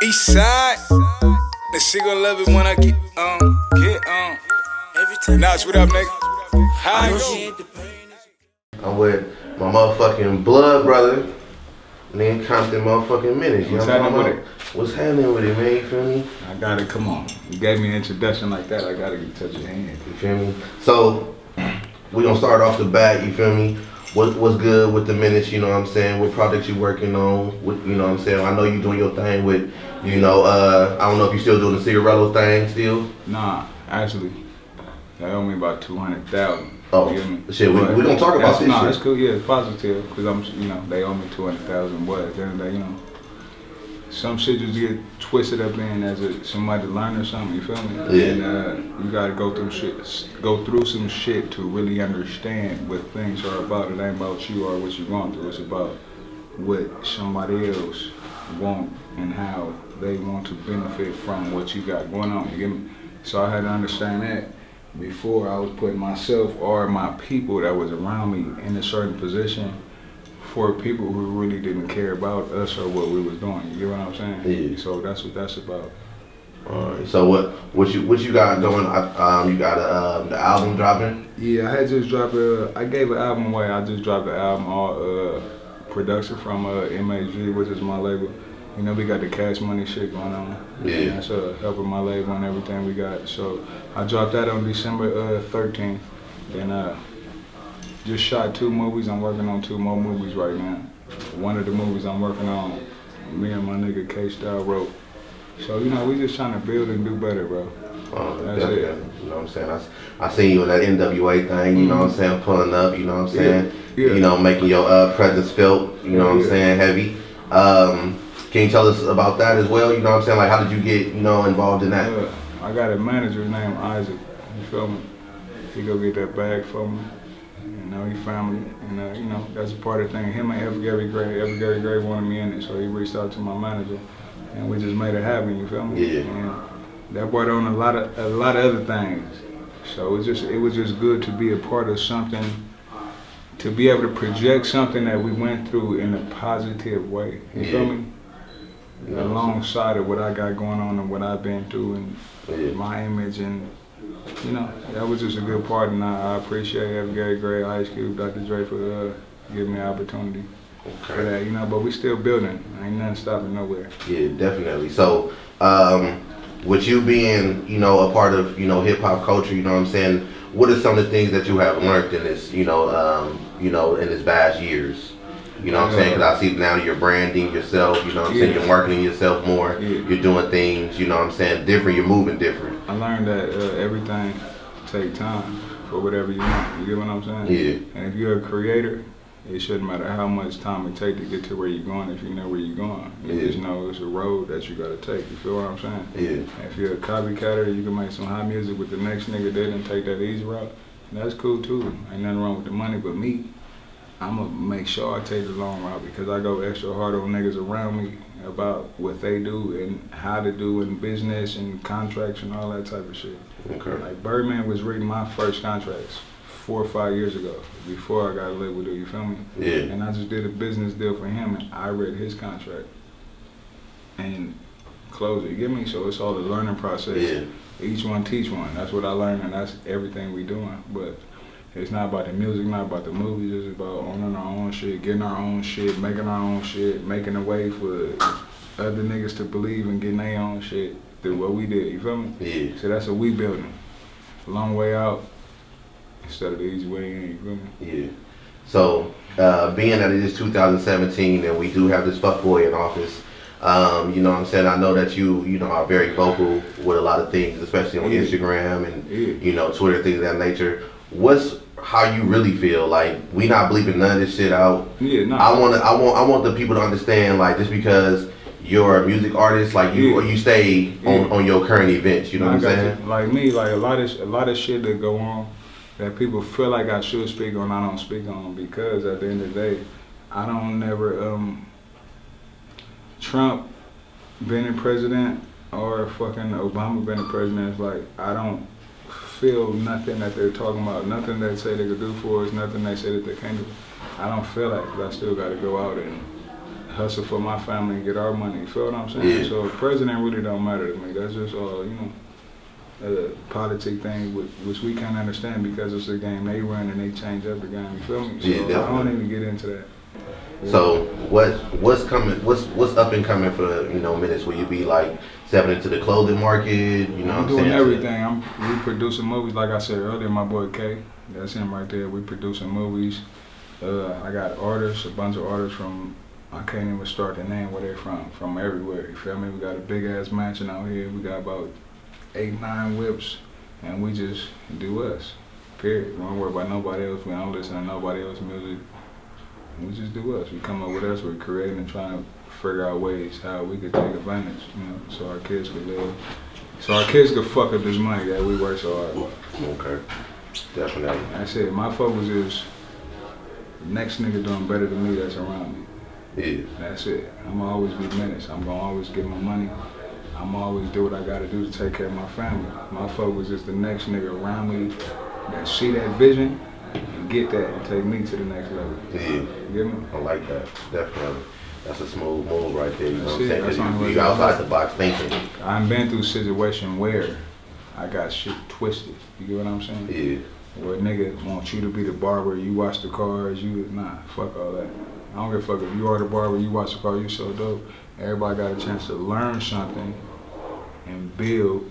East side, the she gon' love it when I get on. Notch, what up, nigga? How you go? I'm with my motherfucking blood brother, named Compton motherfucking Menace. You What's know what I'm happening talking with about? What's happening with it, man? You feel me? I got it, come on. You gave me an introduction like that, I gotta touch your hand. You feel me? So, we gonna start off the bat, you feel me? What's good with the Menace, you know what I'm saying? What projects you working on? What, you know what I'm saying? I know you doing your thing with, you know, I don't know if you still doing the Cigarello thing still? Nah, actually, they owe me about 200,000. Oh, shit, we gonna talk about this shit. Nah, that's cool, yeah, it's positive, because they owe me 200,000, but at the end of the day, some shit just get twisted up in as somebody to learn or something, you feel me? Yeah. And you gotta go through some shit to really understand what things are about. It ain't about you or what you're going through, it's about what somebody else want and how they want to benefit from what you got going on, you get me? So I had to understand that before I was putting myself or my people that was around me in a certain position for people who really didn't care about us or what we was doing. You get what I'm saying? Yeah. So that's what that's about. Alright. So what you got going? You got the album dropping? Yeah, I had just dropped I gave an album away. I just dropped the album, all production from MAG, which is my label. You know, we got the Cash Money shit going on. Yeah. And that's helping my label and everything we got. So I dropped that on December 13th. Then just shot 2 movies. I'm working on 2 more movies right now. One of the movies I'm working on, me and my nigga K-Style wrote. So, we just trying to build and do better, bro. That's Definitely. it. You know what I'm saying? I seen you in that NWA thing, you know what I'm saying, pulling up, you know what I'm saying? Yeah. You know, making your presence felt, you know what I'm saying, heavy. Can you tell us about that as well? You know what I'm saying? Like, how did you get, involved in that? I got a manager named Isaac, you feel me? He go get that bag for me. He family, and that's a part of the thing. Him and every Gary Gray wanted me in it, so he reached out to my manager, and we just made it happen. You feel me? Yeah. And that brought on a lot of other things. So it was just good to be a part of something, to be able to project something that we went through in a positive way. You feel me? Yeah. Alongside of what I got going on and what I've been through and my image and. That was just a good part, and I appreciate every Gary Gray, Ice Cube, Dr. Dre for giving me an opportunity for that, but we still building. Ain't nothing stopping nowhere. Yeah, definitely. So, with you being, a part of, hip hop culture, you know what I'm saying, what are some of the things that you have learned in this, in this vast years? You know what I'm saying? Because I see now you're branding yourself, you know what I'm saying? You're marketing yourself more. Yeah. You're doing things, you know what I'm saying, different. You're moving different. I learned that everything take time for whatever you want. You get what I'm saying? Yeah. And if you're a creator, it shouldn't matter how much time it takes to get to where you're going if you know where you're going. You just know it's a road that you got to take. You feel what I'm saying? Yeah. And if you're a copycatter, you can make some high music with the next nigga that and take that easy route. That's cool too. Ain't nothing wrong with the money, but me, I'm going to make sure I take the long route because I go extra hard on niggas around me about what they do and how to do in business and contracts and all that type of shit. Okay. Like Birdman was reading my first contracts 4 or 5 years ago before I got a label deal, you feel me? Yeah. And I just did a business deal for him and I read his contract and closed it, you get me? So it's all the learning process. Yeah. Each one teach one. That's what I learned and that's everything we doing. But it's not about the music, not about the movies, it's about owning our own shit, getting our own shit, making our own shit, making a way for other niggas to believe and getting their own shit through what we did, you feel me? Yeah. So that's what we building. A long way out instead of the easy way in, you feel me? Yeah. So, being that it is 2017 and we do have this fuckboy in office, you know what I'm saying, I know that you are very vocal with a lot of things, especially on Instagram and, Twitter, things of that nature. What's how you really feel? Like, we not bleeping none of this shit out. Yeah, no. I want the people to understand, like, just because you're a music artist, like you stay on your current events, you know what I'm saying? Like me, like a lot of shit that go on that people feel like I should speak on, I don't speak on because at the end of the day, I don't never Trump being president or fucking Obama being president, it's like I don't feel nothing that they're talking about, nothing they say they could do for us, nothing they say that they can't do. I don't feel like I still got to go out and hustle for my family and get our money. You feel what I'm saying? Yeah. So president really don't matter to me. That's just all, a politic thing which we can't understand because it's a game they run and they change up the game. You feel me? So Yeah, definitely. I don't even get into that. Yeah. So what's coming? What's up and coming for Menace? Will you be like stepping into the clothing market? You know, I'm what doing saying? everything. We producing movies, like I said earlier. My boy K, that's him right there. We producing movies. I got artists, a bunch of artists from. I can't even start to name where they're from everywhere. You feel me? We got a big ass mansion out here. We got about 8, 9 whips, and we just do us. Period. We don't worry about nobody else. We don't listen to nobody else's music. We just do us. We come up with us. We're creating and trying to figure out ways how we could take advantage, so our kids could live. So our kids could fuck up this money that we work so hard for. Okay, definitely. That's it. My focus is next nigga doing better than me that's around me. Yeah. That's it. I'm gonna always be Menace. I'm gonna always get my money. I'm always do what I gotta do to take care of my family. My focus is the next nigga around me that see that vision and get that and take me to the next level. Yeah. You get me? I like that. Definitely. That's a smooth move right there. You know That's what I'm saying? it. That's the only Because way you to outside do the box thinking. I've been through a situation where I got shit twisted. You get what I'm saying? Yeah. Where a nigga wants you to be the barber, you watch the cars, fuck all that. I don't give a fuck if you are the barber, you watch the car, you so dope. Everybody got a chance to learn something and build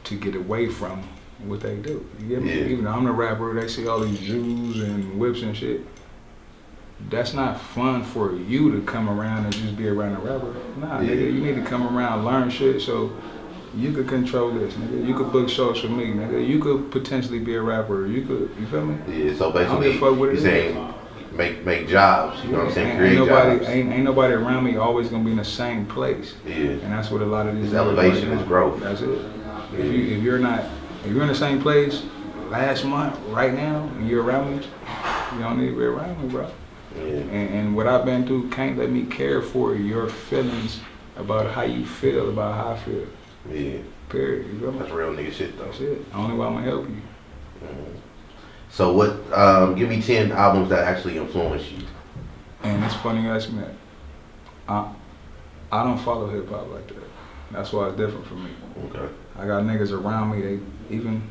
to get away from what they do. You get me? Yeah. Even though I'm the rapper, they see all these Jews and whips and shit. That's not fun for you to come around and just be around a rapper. Nah, Yeah. nigga, you need to come around, learn shit so you could control this, nigga. You could book shows for me, nigga. You could potentially be a rapper. You feel me? Yeah. So I don't basically, give a fuck what it you're is. saying make jobs. You know what I'm saying? Create jobs. Ain't nobody around me always gonna be in the same place. Yeah. And that's what a lot of these. It's elevation, it's growth. That's it. If you're in the same place last month, right now, and you're around me, you don't need to be around me, bro. Yeah. And what I've been through can't let me care for your feelings about how you feel about how I feel. Yeah. Period. You feel me? That's real nigga shit though. That's it. Only way I'm gonna help you. Mhm. So what? Give me 10 albums that actually influenced you. And it's funny you ask me that. I don't follow hip hop like that. That's why it's different for me. Okay. I got niggas around me.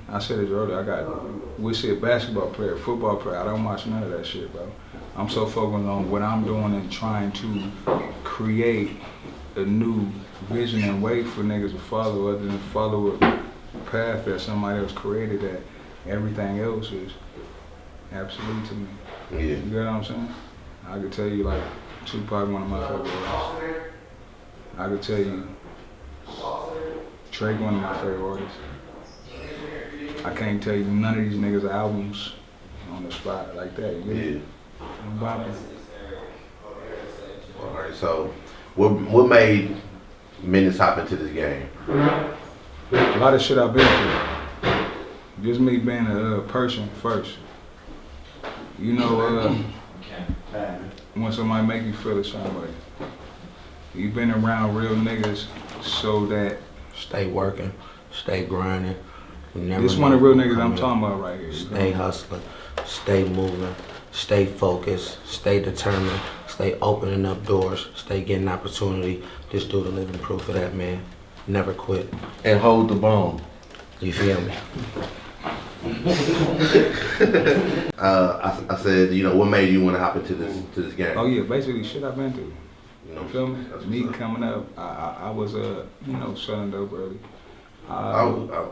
I said it earlier. We see a basketball player, football player. I don't watch none of that shit, bro. I'm so focused on what I'm doing and trying to create a new vision and way for niggas to follow, other than follow a path that somebody else created. That everything else is absolute to me. Yeah. You get what I'm saying? I could tell you like Tupac, one of my favorite artists. I could tell you Drake, one of my favorite artists. I can't tell you none of these niggas' albums on the spot like that. You get me? I'm bopping. All right. So, what made Menace hop into this game? A lot of shit I've been through. Just me being a person first. You know, when somebody make you feel a certain way. You've been around real niggas so that. Stay working, stay grinding. This one of the real niggas I'm talking about right here. Stay hustling, stay moving, stay focused, stay determined, stay opening up doors, stay getting opportunity. This dude a living proof of that, man. Never quit. And hold the bone. You feel me? I said, what made you want to hop into this game? Oh yeah, basically shit I've been through. You know, You feel me? that's Me what's up. coming up, I was selling dope early.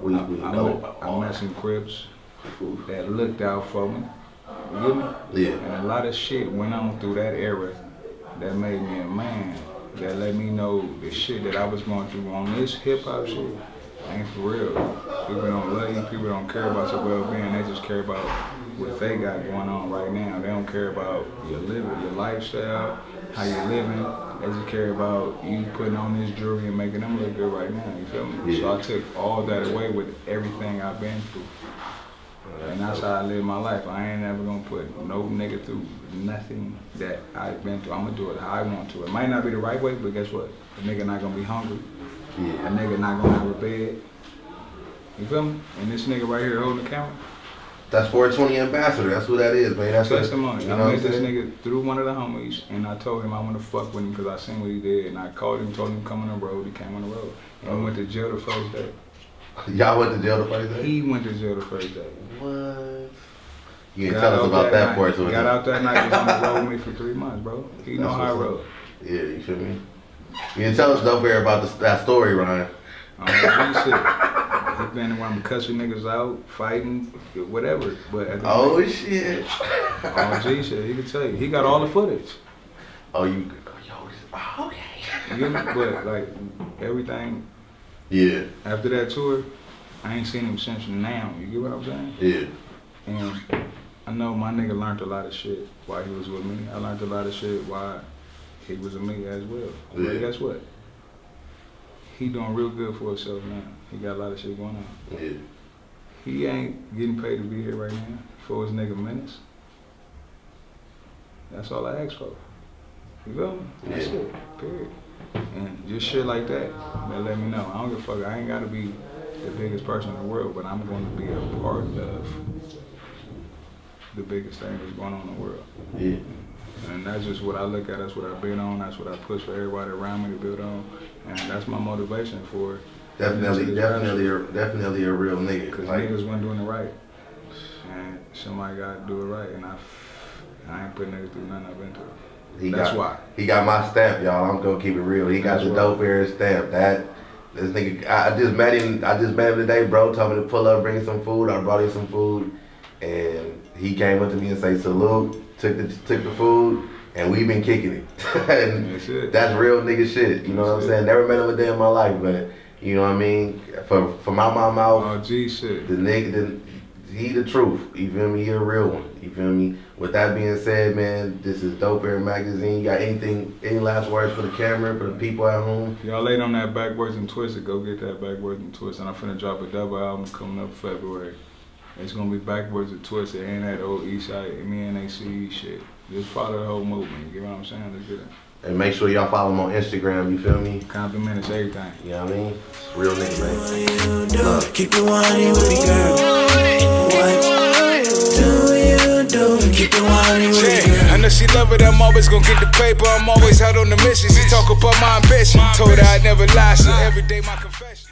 We know. I met some Crips that looked out for me. You get me? Yeah. And a lot of shit went on through that era that made me a man. That let me know the shit that I was going through on this hip hop shit ain't for real. People don't love you. People don't care about your well-being. They just care about what they got going on right now. They don't care about your living, your lifestyle, how you living. They just care about you putting on this jewelry and making them look good right now. You feel me? Yeah. So I took all that away with everything I've been through. And that's how I live my life. I ain't never gonna put no nigga through nothing that I've been through. I'm gonna do it how I want to. It might not be the right way, but guess what? A nigga not gonna be hungry. Yeah. A nigga not gonna have a bed. You feel me? And this nigga right here holding the camera, That's 420 Ambassador. That's who that is, man. That's testimony. You know I what I'm met this saying? nigga through one of the homies, and I told him I want to fuck with him because I seen what he did, and I called him, told him to come on the road. He came on the road, and we went to jail the first day. Y'all went to jail the first day? He went to jail the first day. What? You can tell us about that part. He got out that night, was on the road with me for 3 months, bro. He know how I rode. Yeah, you feel me? You can tell us though fair about that story, Ryan. He been around cussing niggas out, fighting, whatever. But at the Shit. G shit, he can tell you. He got all the footage. Okay. You get me? But like everything. Yeah. After that tour, I ain't seen him since now. You get what I'm saying? Yeah. And I know my nigga learned a lot of shit while he was with me. I learned a lot of shit while he was with me as well. Yeah. But guess what? He doing real good for himself now. He got a lot of shit going on. Yeah. He ain't getting paid to be here right now for his nigga Menace. That's all I ask for. You feel me? That's it. Period. And just shit like that let me know. I don't give a fuck. I ain't gotta be the biggest person in the world, but I'm going to be a part of the biggest thing that's going on in the world. Yeah. And that's just what I look at. That's what I've been on. That's what I push for everybody around me to build on. And that's my motivation for it. Definitely a real nigga. Because niggas wasn't doing it right. And somebody got to do it right. And I ain't putting niggas through nothing I've been through. That's why. He got my stamp, y'all. I'm gonna keep it real. He got the dope air stamp. This nigga, I just met him today, bro. Told me to pull up, bring some food. I brought him some food, and he came up to me and say salute. Took the food, and we been kicking it. And that's real nigga shit. You know what I'm saying? Never met him a day in my life, but you know what I mean. For my mom out. Oh, G shit. The nigga, he the truth. You feel me? He a real one. You feel me? With that being said, man, this is Dope Air Magazine. You got any last words for the camera, for the people at home? Y'all laid on that Backwards and Twisted. Go get that Backwards and Twisted. And I'm finna drop a double album coming up February. It's gonna be Backwards and Twisted and that old East Side MENACE shit. Just follow the whole movement. You get what I'm saying? Let's get it. And make sure y'all follow him on Instagram, you feel me? Compton Menace, everything. You know what I mean? It's real nigga, man. Keep the money with me, girl. What do you do? Keep the money with me, girl. I know she love it, I'm always gonna get the paper. I'm always out on the mission. She talk about my ambition. Told her I'd never lie, so every day my confession.